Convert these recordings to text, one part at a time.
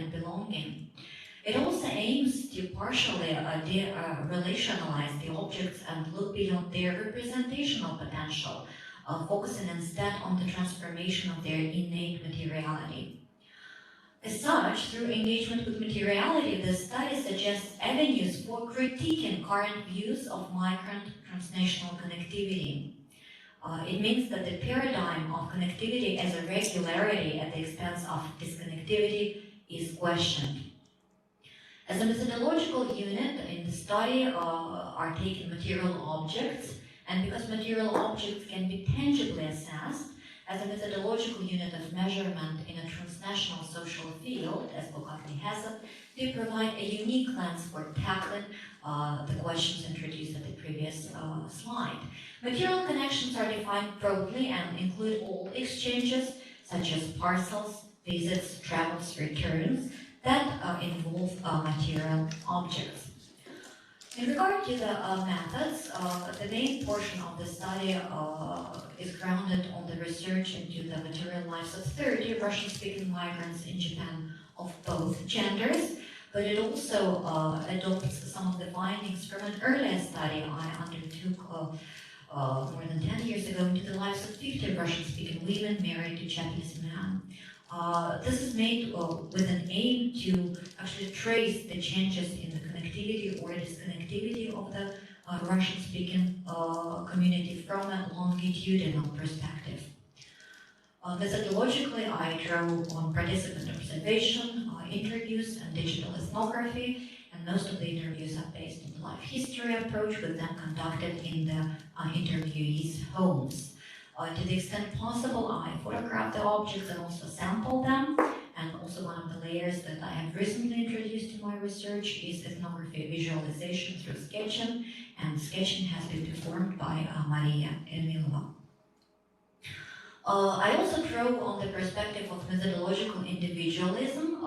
and belonging. It also aims to partially relationalize the objects and look beyond their representational potential, focusing instead on the transformation of their innate materiality. As such, through engagement with materiality, the study suggests avenues for critiquing current views of migrant transnational connectivity. It means that the paradigm of connectivity as a regularity at the expense of disconnectivity is questioned. As a methodological unit in the study are taken material objects, and because material objects can be tangibly assessed, as a methodological unit of measurement in a transnational social field, as Bukakli has it, they provide a unique lens for tackling the questions introduced at the previous slide. Material connections are defined broadly and include all exchanges, such as parcels, visits, travels, returns, that involve material objects. In regard to the methods, the main portion of the study is grounded on the research into the material lives of 30 Russian-speaking migrants in Japan of both genders, but it also adopts some of the findings from an earlier study I undertook more than 10 years ago into the lives of 50 Russian-speaking women married to Japanese men. This is made with an aim to actually trace the changes in the connectivity or disconnectivity of the Russian-speaking community from a longitudinal perspective. Methodologically, I drew on participant observation, interviews, and digital ethnography, and most of the interviews are based on the life history approach, with them conducted in the interviewees' homes. To the extent possible, I photograph the objects and also sample them. And also one of the layers that I have recently introduced to my research is ethnography visualization through sketching, and sketching has been performed by Maria Emilova. I also drew on the perspective of methodological individualism,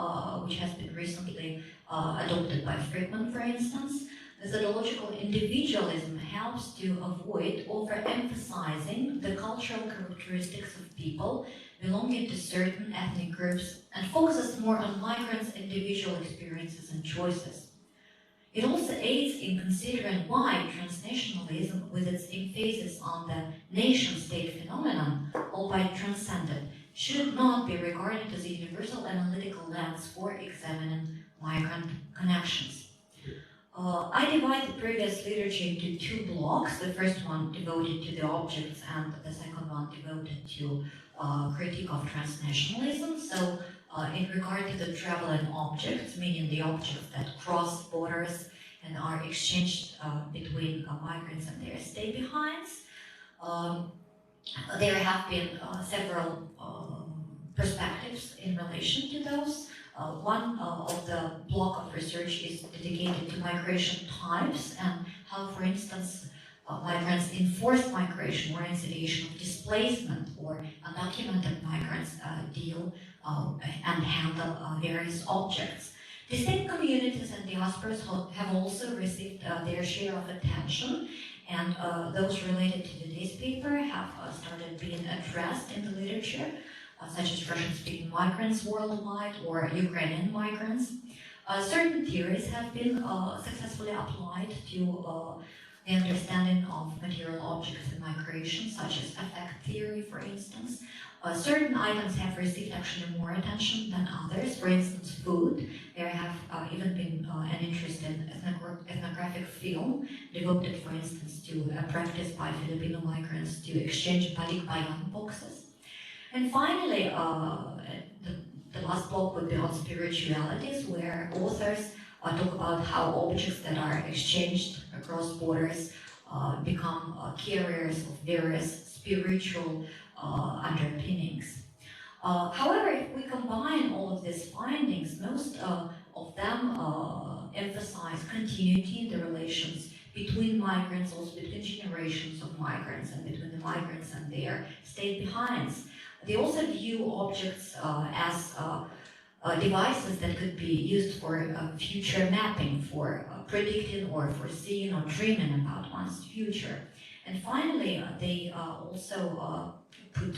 which has been recently adopted by Friedman, for instance. Methodological individualism helps to avoid overemphasizing the cultural characteristics of people belonging to certain ethnic groups and focuses more on migrants' individual experiences and choices. It also aids in considering why transnationalism, with its emphasis on the nation-state phenomenon, albeit transcendent, should not be regarded as a universal analytical lens for examining migrant connections. I divide the previous literature into two blocks, the first one devoted to the objects and the second one devoted to critique of transnationalism. So in regard to the traveling objects, meaning the objects that cross borders and are exchanged between migrants and their stay-behinds, there have been several perspectives in relation to those. One of the block of research is dedicated to migration types and how, for instance, migrants in forced migration or in situation of displacement or undocumented migrants deal and handle various objects. Distinct communities and diasporas have also received their share of attention, and those related to today's paper have started being addressed in the literature, such as Russian-speaking migrants worldwide or Ukrainian migrants. Certain theories have been successfully applied to the understanding of material objects in migration, such as affect theory, for instance. Certain items have received actually more attention than others. For instance, food. There have even been an interest in ethnographic film devoted, for instance, to a practice by Filipino migrants to exchange balik-bayan boxes. And finally, the last block would be on spiritualities, where authors talk about how objects that are exchanged across borders become carriers of various spiritual underpinnings. However, if we combine all of these findings, most of them emphasize continuity in the relations between migrants, also between generations of migrants, and between the migrants and their stay-behinds. They also view objects as devices that could be used for future mapping, for predicting or foreseeing or dreaming about one's future. And finally, they also put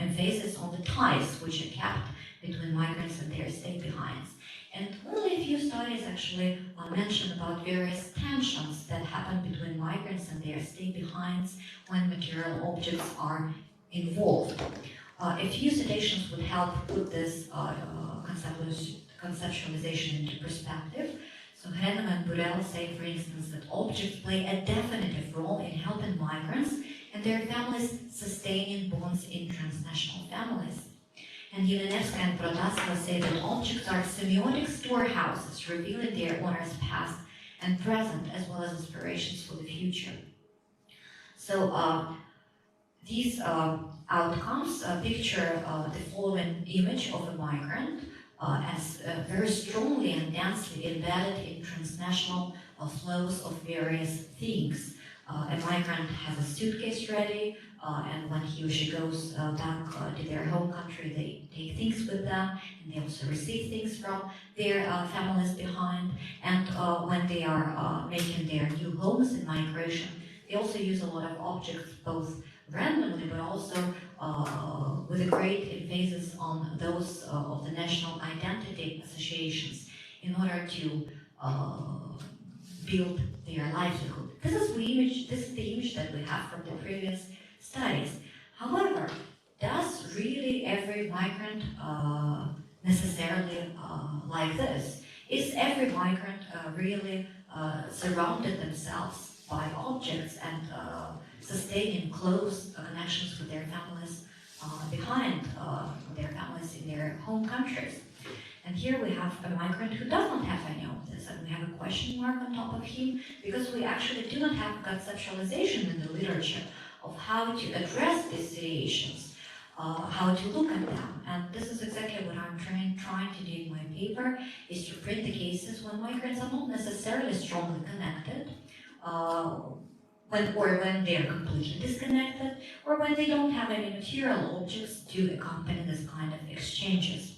emphasis on the ties which are kept between migrants and their stay-behinds. And only a few studies actually mention about various tensions that happen between migrants and their stay-behinds when material objects are involved. A few citations would help put this conceptualization into perspective. So Hannum and Burrell say, for instance, that objects play a definitive role in helping migrants and their families sustaining bonds in transnational families. And Yulinevska and Protasova say that objects are semiotic storehouses, revealing their owner's past and present, as well as aspirations for the future. So these outcomes picture the following image of a migrant as very strongly and densely embedded in transnational flows of various things. A migrant has a suitcase ready, and when he or she goes back to their home country, they take things with them, and they also receive things from their families behind. And when they are making their new homes in migration, they also use a lot of objects, both randomly, but also with a great emphasis on those of the national identity associations in order to build their livelihood. This is the image that we have from the previous studies. However, does really every migrant necessarily like this? Is every migrant really surrounded themselves by objects and sustaining close connections with their families behind their families in their home countries? And here we have a migrant who does not have any of this, and we have a question mark on top of him, because we actually do not have conceptualization in the literature of how to address these situations, how to look at them. And this is exactly what I'm trying to do in my paper, is to print the cases when migrants are not necessarily strongly connected, when they are completely disconnected, or when they don't have any material objects to accompany this kind of exchanges.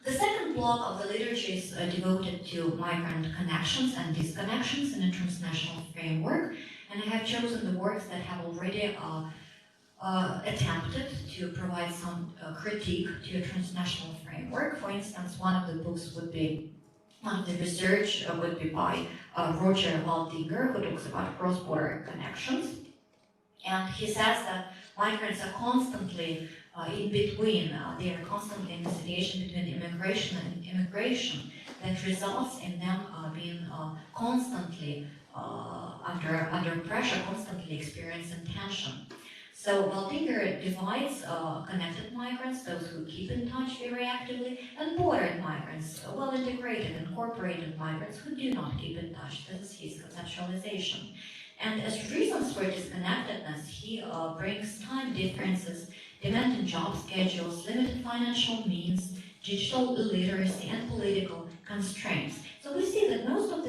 The second block of the literature is devoted to migrant connections and disconnections in a transnational framework, and I have chosen the works that have already attempted to provide some critique to a transnational framework. For instance, one of the research would be by Roger Waldinger, who talks about cross-border connections. And he says that migrants are constantly in between, they are constantly in a situation between immigration and immigration that results in them being constantly under pressure, constantly experiencing tension. So Waldinger divides connected migrants, those who keep in touch very actively, and bordered migrants, well-integrated, incorporated migrants who do not keep in touch. This is his conceptualization. And as reasons for disconnectedness, he brings time differences, demanding job schedules, limited financial means, digital illiteracy, and political constraints. So we see that most of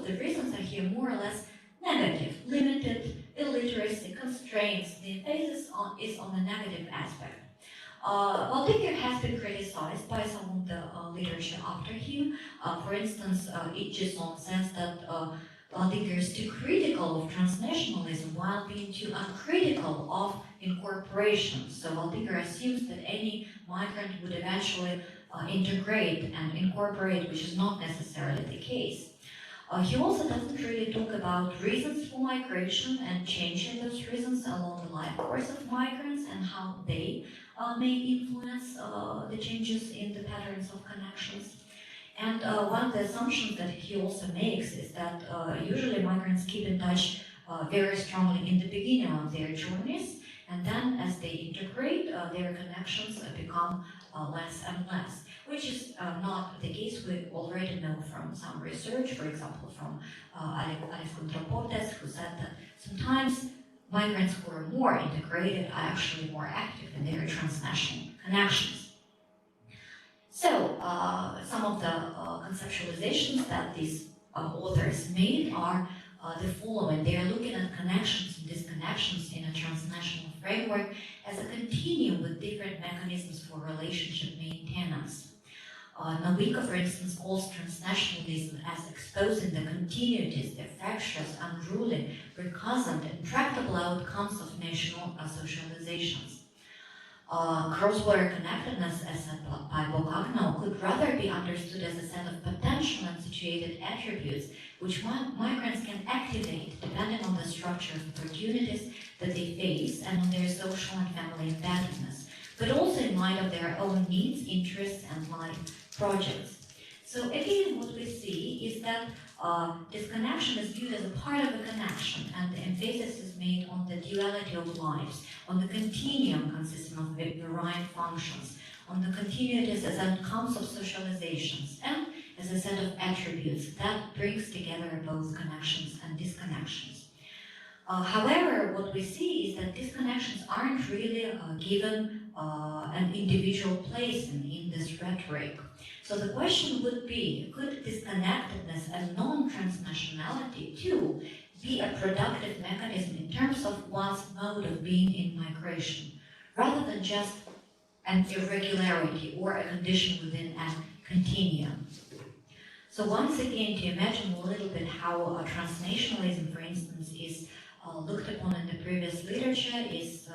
the reasons are here more or less negative: limited illiteracy, constraints. The emphasis is on the negative aspect. Waldinger has been criticized by some of the literature after him. For instance, Itchison says that Waldinger is too critical of transnationalism while being too uncritical of incorporation. So Waldinger assumes that any migrant would eventually integrate and incorporate, which is not necessarily the case. He also doesn't really talk about reasons for migration and changing those reasons along the life course of migrants and how they may influence the changes in the patterns of connections. And one of the assumptions that he also makes is that usually migrants keep in touch very strongly in the beginning of their journeys, and then as they integrate, their connections become less and less, which is not the case. We already know from some research, for example, from Anthropology, who said that sometimes migrants who are more integrated are actually more active in their transnational connections. So, some of the conceptualizations that these authors made are the following. They are looking at connections and disconnections in a transnational framework as a continuum with different mechanisms for relationship maintenance. Nowicka, for instance, calls transnationalism as exposing the continuities, the fractious, unruly, recusant, intractable outcomes of national socializations. Cross-border connectedness, as said by Bogagno, could would rather be understood as a set of potential and situated attributes which migrants can activate depending on the structure of opportunities that they face and on their social and family embeddedness, but also in light of their own needs, interests, and life projects. So again, what we see is that disconnection is viewed as a part of a connection, and the emphasis is made on the duality of lives, on the continuum consisting of varying functions, on the continuities as outcomes of socializations, and as a set of attributes that brings together both connections and disconnections. However, what we see is that disconnections aren't really given an individual place in this rhetoric. So the question would be, could disconnectedness and non-transnationality too be a productive mechanism in terms of one's mode of being in migration, rather than just an irregularity or a condition within a continuum? So once again, to imagine a little bit how transnationalism, for instance, is looked upon in the previous literature, is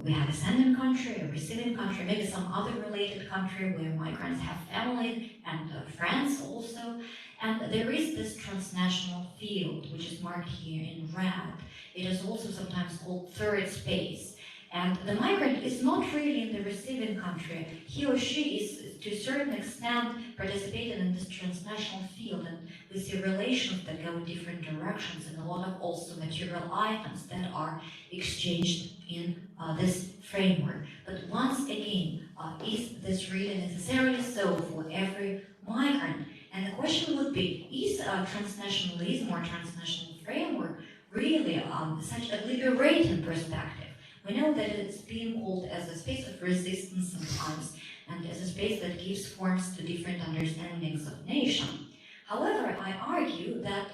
we have a sending country, a receiving country, maybe some other related country where migrants have family and friends also. And there is this transnational field, which is marked here in red. It is also sometimes called third space. And the migrant is not really in the receiving country. He or she is, to a certain extent, participating in this transnational field, and we see relations that go in different directions and a lot of also material items that are exchanged in this framework. But once again, is this really necessarily so for every migrant? And the question would be, is transnationalism or transnational framework really such a liberating perspective? We know that it's being called as a space of resistance sometimes, and as a space that gives forms to different understandings of nation. However, I argue that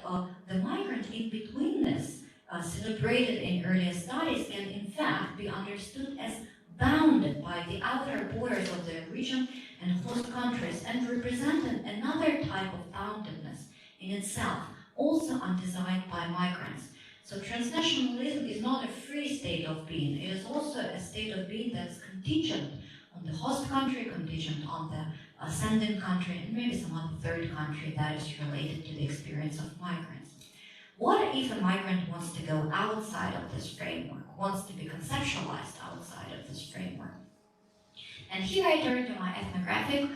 the migrant in betweenness, celebrated in earlier studies, can in fact be understood as bounded by the outer borders of the region and host countries, and representing another type of boundedness in itself, also undesired by migrants. So transnationalism is not a free state of being. It is also a state of being that's contingent on the host country, contingent on the sending country, and maybe some other third country that is related to the experience of migrants. What if a migrant wants to go outside of this framework, wants to be conceptualized outside of this framework? And here I turn to my ethnographic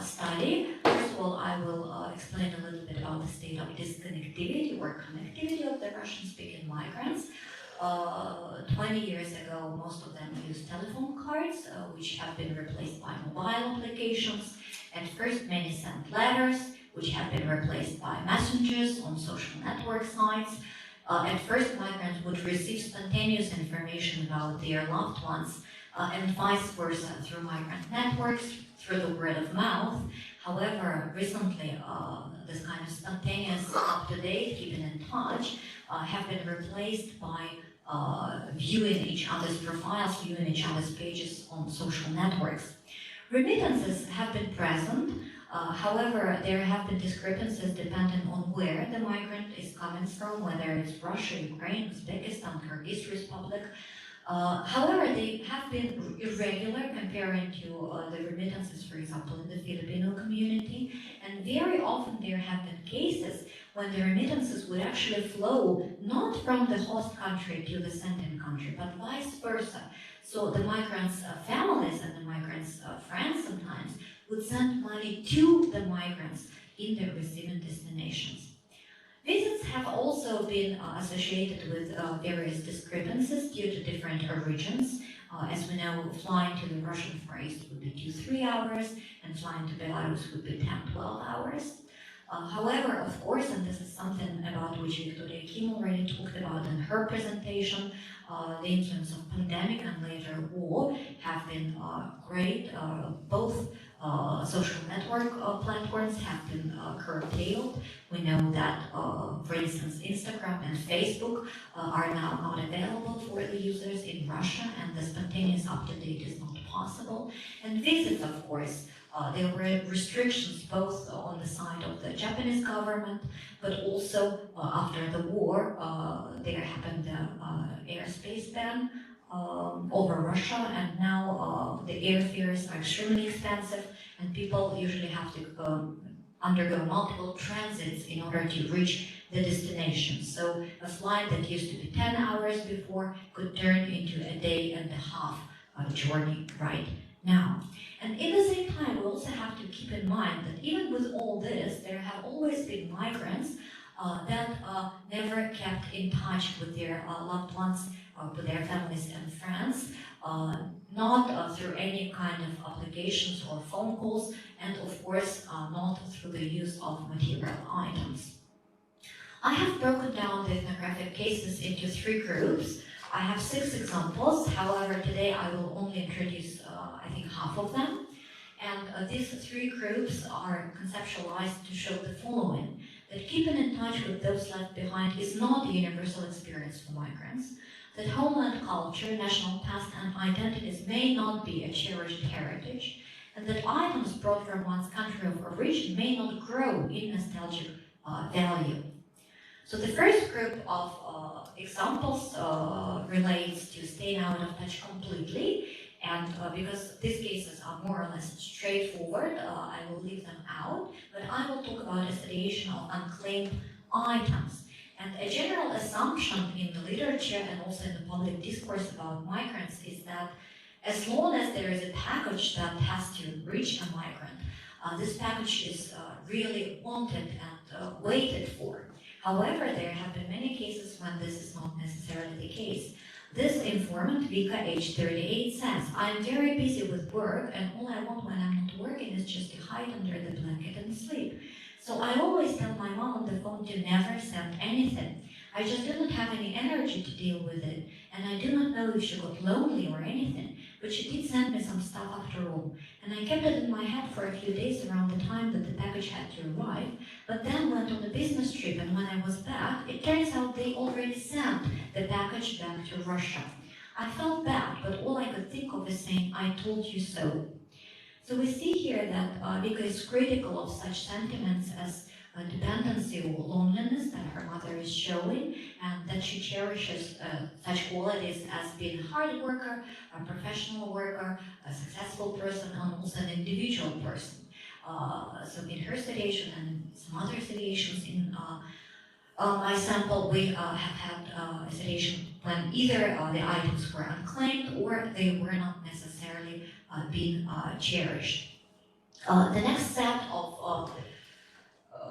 study. First of all, I will explain a little bit about the state of disconnectivity or connectivity of the Russian-speaking migrants. 20 years ago, most of them used telephone cards, which have been replaced by mobile applications. At first, many sent letters, which have been replaced by messengers on social network sites. At first, migrants would receive spontaneous information about their loved ones, and vice versa through migrant networks, through the word of mouth. However, recently, this kind of spontaneous, up-to-date, keeping in touch, have been replaced by viewing each other's profiles, viewing each other's pages on social networks. Remittances have been present. However, there have been discrepancies depending on where the migrant is coming from, whether it's Russia, Ukraine, Uzbekistan, Kyrgyz Republic. However, they have been irregular comparing to the remittances, for example, in the Filipino community. And very often there have been cases when the remittances would actually flow not from the host country to the sending country, but vice versa. So the migrants' families and the migrants' friends sometimes would send money to the migrants in their receiving destinations. Visits have also been associated with various discrepancies due to different origins. As we know, flying to the Russian Far East would be 2-3 hours, and flying to Belarus would be 10-12 hours. However, of course, and this is something about which Victoria Kim already talked about in her presentation, the influence of pandemic and later war have been great. Both social network platforms have been curtailed. We know that, for instance, Instagram and Facebook are now not available for the users in Russia, and the spontaneous up-to-date is not possible. And visits, of course, there were restrictions both on the side of the Japanese government, but also after the war, there happened the airspace ban over Russia, and now the airfares are extremely expensive, and people usually have to undergo multiple transits in order to reach the destination. So a flight that used to be 10 hours before could turn into a day and a half journey right now. And at the same time, we also have to keep in mind that even with all this, there have always been migrants that never kept in touch with their loved ones, with their families and friends, not through any kind of obligations or phone calls, and of course not through the use of material items. I have broken down the ethnographic cases into 3 groups. I have 6 examples, however today I will only introduce I think half of them. And these 3 groups are conceptualized to show the following: that keeping in touch with those left behind is not a universal experience for migrants, that homeland culture, national past, and identities may not be a cherished heritage, and that items brought from one's country of origin may not grow in nostalgic value. So the first group of examples relates to staying out of touch completely, and because these cases are more or less straightforward, I will leave them out, but I will talk about a situation of unclaimed items. And a general assumption in the literature and also in the public discourse about migrants is that as long as there is a package that has to reach a migrant, this package is really wanted and waited for. However, there have been many cases when this is not necessarily the case. This informant, Vika, age 38, says, "I'm very busy with work, and all I want when I'm not working is just to hide under the blanket and sleep. So I always tell my mom on the phone to never send anything. I just do not have any energy to deal with it, and I do not know if she got lonely or anything, but she did send me some stuff after all. And I kept it in my head for a few days around the time that the package had to arrive, but then went on a business trip, and when I was back, it turns out they already sent the package back to Russia. I felt bad, but all I could think of is saying, 'I told you so.'" So we see here that Vika is critical of such sentiments as dependency or loneliness that her mother is showing, and that she cherishes such qualities as being a hard worker, a professional worker, a successful person, and also an individual person. So in her situation and some other situations in my sample, we have had a situation when either the items were unclaimed or they were not necessarily being cherished. The next set of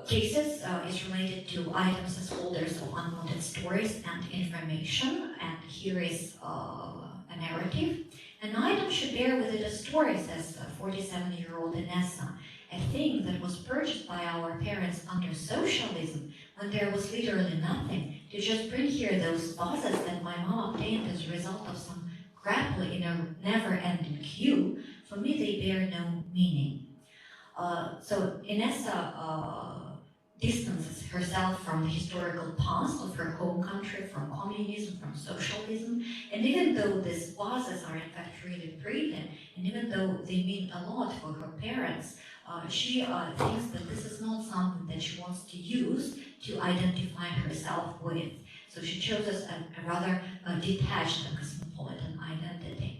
cases is related to items as holders of unwanted stories and information, and here is a narrative. "An item should bear with it a story," says 47-year-old Inessa, "a thing that was purchased by our parents under socialism when there was literally nothing, to just bring here those vases that my mom obtained as a result of some grappling in a never-ending queue. For me, they bear no meaning." So Inessa distances herself from the historical past of her home country, from communism, from socialism, and even though these vases are in fact really pretty, and even though they mean a lot for her parents, she thinks that this is not something that she wants to use to identify herself with. So she chooses a rather detached and cosmopolitan identity.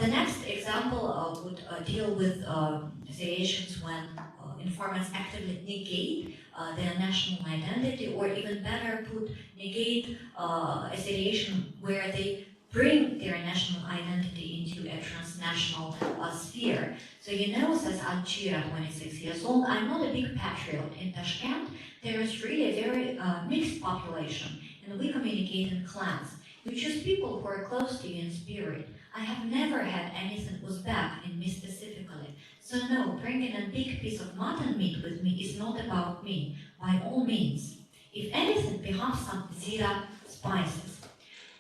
The next example would deal with situations when informants actively negate their national identity, or even better put, negate a situation where they bring their national identity into a transnational sphere. So says Alchira, 26 years old, "I'm not a big patriot. In Tashkent, there is really a very mixed population, and we communicate in clans. We choose people who are close to you in spirit. I have never had anything Uzbek in me specifically. So no, bringing a big piece of mutton meat with me is not about me, by all means. If anything, perhaps some zira spices."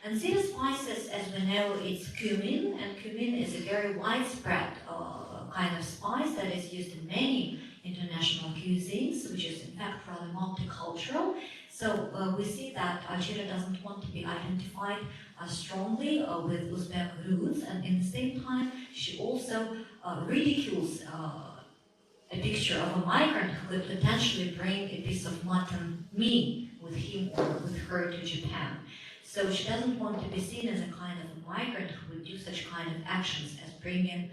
And zira spices, as we know, it's cumin, and cumin is a very widespread kind of spice that is used in many international cuisines, which is in fact rather multicultural. So we see that Alchira doesn't want to be identified strongly with Uzbek roots, and in the same time, she also ridicules a picture of a migrant who could potentially bring a piece of mutton meat with him or with her to Japan. So she doesn't want to be seen as a kind of a migrant who would do such kind of actions as bringing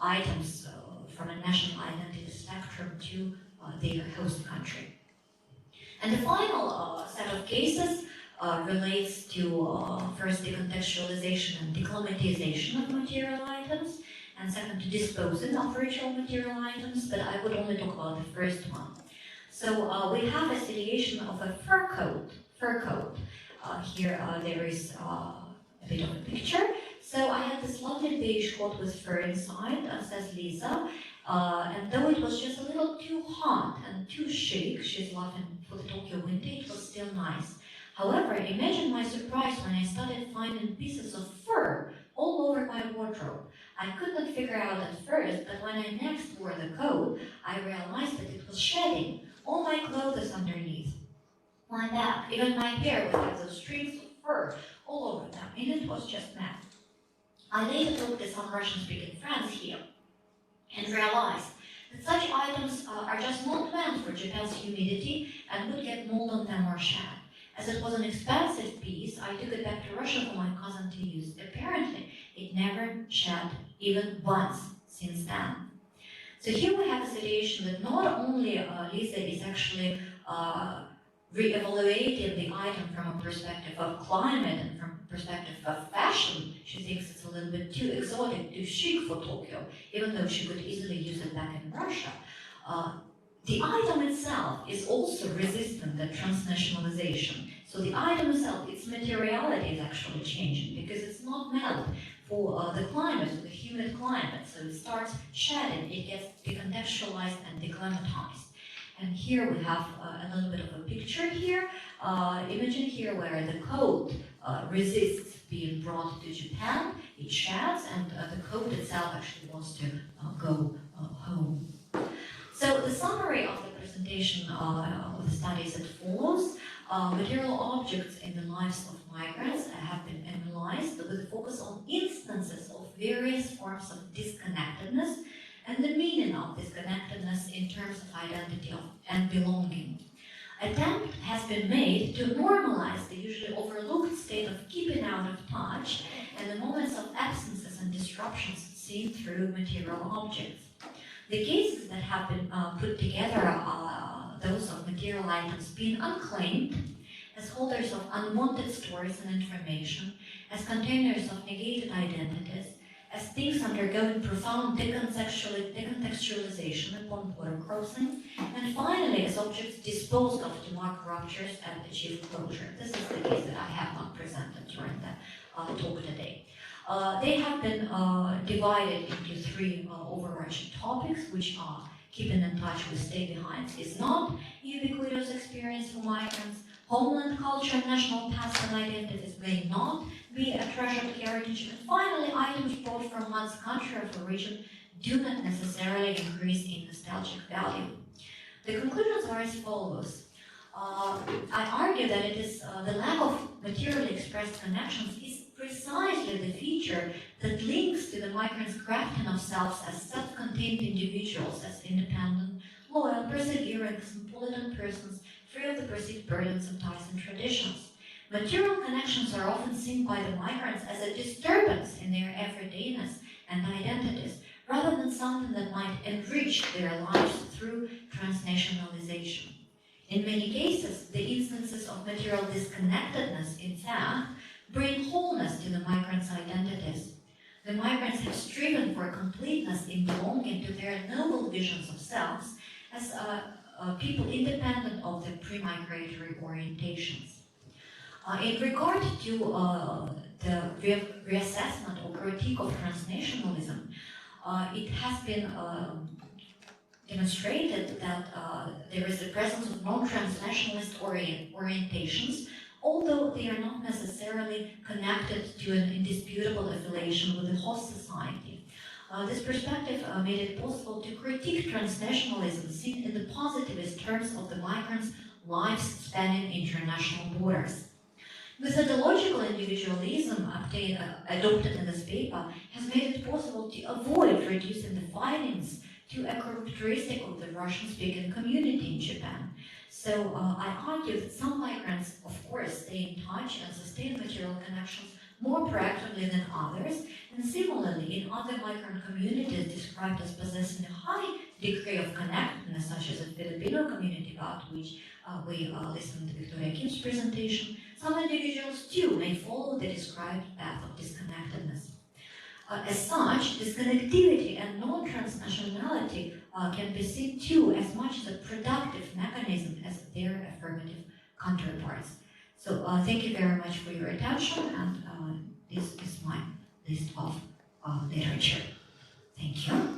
items from a national identity spectrum to their host country. And the final set of cases relates to first decontextualization and declimatization of material items, and second to disposing of ritual material items, but I would only talk about the first one. So we have a situation of a fur coat. Here there is a bit of a picture. So I had this lovely beige coat with fur inside, says Lisa, and though it was just a little too hot and too chic, she's laughing for the Tokyo winter, it was still nice. However, imagine my surprise when I started finding pieces of fur all over my wardrobe. I could not figure out at first, but when I next wore the coat, I realized that it was shedding all my clothes underneath. My back, even my hair would have those streaks of fur all over them, and it was just mad. I later looked at some Russian-speaking friends here and realized that such items are just not meant for Japan's humidity and would get mold on them or shed. As it was an expensive piece, I took it back to Russia for my cousin to use. Apparently, it never shed even once since then. So here we have a situation that not only Lisa is actually re-evaluating the item from a perspective of climate and from a perspective of fashion. She thinks it's a little bit too exotic, too chic for Tokyo, even though she could easily use it back in Russia. The item itself is also resistant to transnationalization. So the item itself, its materiality is actually changing because it's not meant for the climate, the humid climate. So it starts shedding, it gets decontextualized and declimatized. And here we have a little bit of a picture here. Imagine here where the coat resists being brought to Japan. It sheds, and the coat itself actually wants to go home. So the summary of the presentation of the study is as follows. Material objects in the lives of migrants have been analyzed with a focus on instances of various forms of disconnectedness and the meaning of disconnectedness in terms of identity and belonging. Attempt has been made to normalize the usually overlooked state of keeping out of touch and the moments of absences and disruptions seen through material objects. The cases that have been put together are those of material items being unclaimed, as holders of unwanted stories and information, as containers of negated identities, as things undergoing profound decontextualization upon border crossing, and finally as objects disposed of to mark ruptures and achieve closure. This is the case that I have not presented during the talk today. They have been divided into three overarching topics, which are keeping in touch with stay-behinds is not a ubiquitous experience for migrants, homeland culture and national past and identities may not be a treasured heritage, and finally, items brought from one's country of origin do not necessarily increase in nostalgic value. The conclusions are as follows. I argue that it is the lack of materially expressed connections is precisely the feature that links to the migrants' crafting of selves as self-contained individuals, as independent, loyal, persevering, cosmopolitan persons, free of the perceived burdens of ties and traditions. Material connections are often seen by the migrants as a disturbance in their everydayness and identities, rather than something that might enrich their lives through transnationalization. In many cases, the instances of material disconnectedness, in fact, bring wholeness to the migrants' identities. The migrants have striven for completeness in belonging to their noble visions of selves as people independent of their pre-migratory orientations. In regard to the reassessment or critique of transnationalism, it has been demonstrated that there is the presence of non-transnationalist orientations, although they are not necessarily connected to an indisputable affiliation with the host society. This perspective made it possible to critique transnationalism seen in the positivist terms of the migrants' lives spanning international borders. Methodological individualism adopted in this paper has made it possible to avoid reducing the findings to a characteristic of the Russian-speaking community in Japan. So I argue that some migrants, of course, stay in touch and sustain material connections more proactively than others, and similarly, in other migrant communities described as possessing a high degree of connectedness, such as the Filipino community, about which we listened to Victoria Kim's presentation, some individuals too may follow the described path of disconnectedness. As such, disconnectivity and non-transnationality can be seen too as much as a productive mechanism as their affirmative counterparts. So thank you very much for your attention, and this is my list of literature. Thank you.